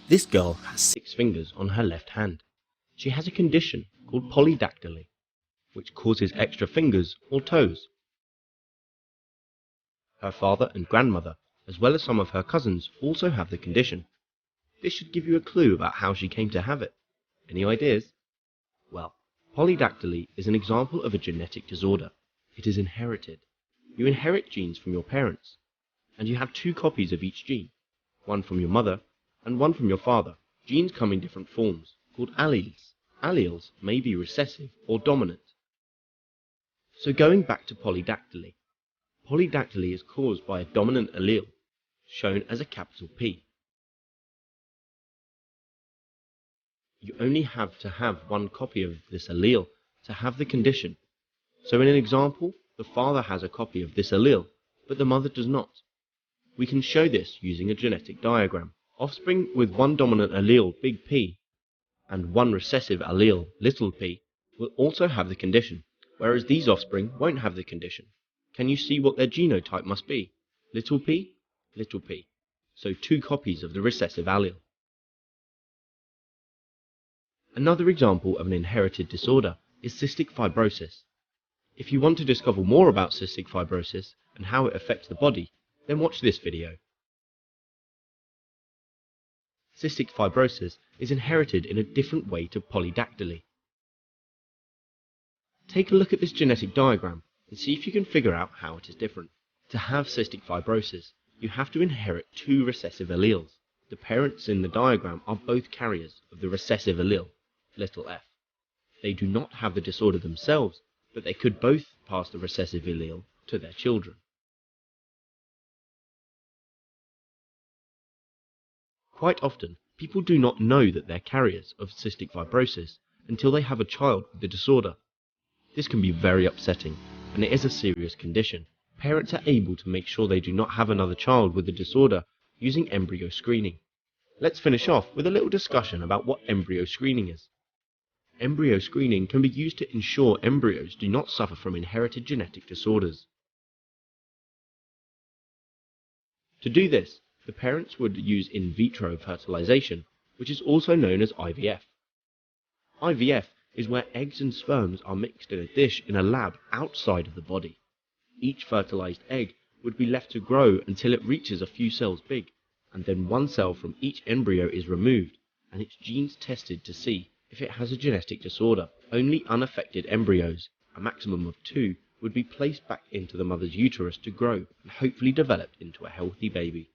This girl has 6 fingers on her left hand. She has a condition called polydactyly, which causes extra fingers or toes. Her father and grandmother, as well as some of her cousins, also have the condition. This should give you a clue about how she came to have it. Any ideas? Well, polydactyly is an example of a genetic disorder. It is inherited. You inherit genes from your parents, and you have 2 copies of each gene, one from your mother and one from your father. Genes come in different forms, called alleles. Alleles may be recessive or dominant. So going back to polydactyly, polydactyly is caused by a dominant allele, shown as a capital P. You only have to have 1 copy of this allele to have the condition. So in an example, the father has a copy of this allele, but the mother does not. We can show this using a genetic diagram. Offspring with 1 dominant allele, big P, and 1 recessive allele, little p, will also have the condition, whereas these offspring won't have the condition. Can you see what their genotype must be? Little p, little p. So 2 copies of the recessive allele. Another example of an inherited disorder is cystic fibrosis. If you want to discover more about cystic fibrosis and how it affects the body, then watch this video. Cystic fibrosis is inherited in a different way to polydactyly. Take a look at this genetic diagram and see if you can figure out how it is different. To have cystic fibrosis, you have to inherit 2 recessive alleles. The parents in the diagram are both carriers of the recessive allele, little f. They do not have the disorder themselves, but they could both pass the recessive allele to their children. Quite often, people do not know that they're carriers of cystic fibrosis until they have a child with the disorder. This can be very upsetting, and it is a serious condition. Parents are able to make sure they do not have another child with the disorder using embryo screening. Let's finish off with a little discussion about what embryo screening is. Embryo screening can be used to ensure embryos do not suffer from inherited genetic disorders. To do this, the parents would use in vitro fertilization, which is also known as IVF. IVF is where eggs and sperms are mixed in a dish in a lab outside of the body. Each fertilized egg would be left to grow until it reaches a few cells big, and then 1 cell from each embryo is removed and its genes tested to see if it has a genetic disorder. Only unaffected embryos, a maximum of 2, would be placed back into the mother's uterus to grow and hopefully develop into a healthy baby.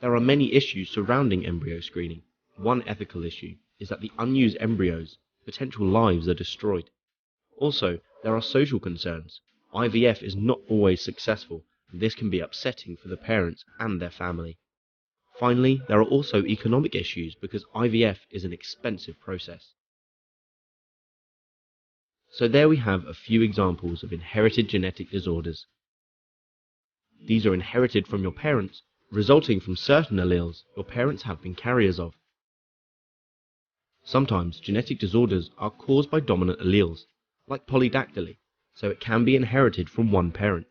There are many issues surrounding embryo screening. One ethical issue is that the unused embryos' potential lives are destroyed. Also, there are social concerns. IVF is not always successful, and this can be upsetting for the parents and their family. Finally, there are also economic issues because IVF is an expensive process. So there we have a few examples of inherited genetic disorders. These are inherited from your parents, resulting from certain alleles your parents have been carriers of. Sometimes genetic disorders are caused by dominant alleles, like polydactyly, so it can be inherited from one parent.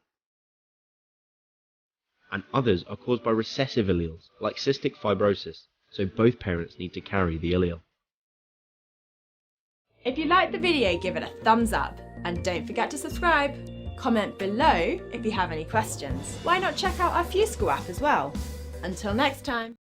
And others are caused by recessive alleles, like cystic fibrosis, so both parents need to carry the allele. If you liked the video, give it a thumbs up, and don't forget to subscribe. Comment below if you have any questions. Why not check out our AddyESchool app as well? Until next time.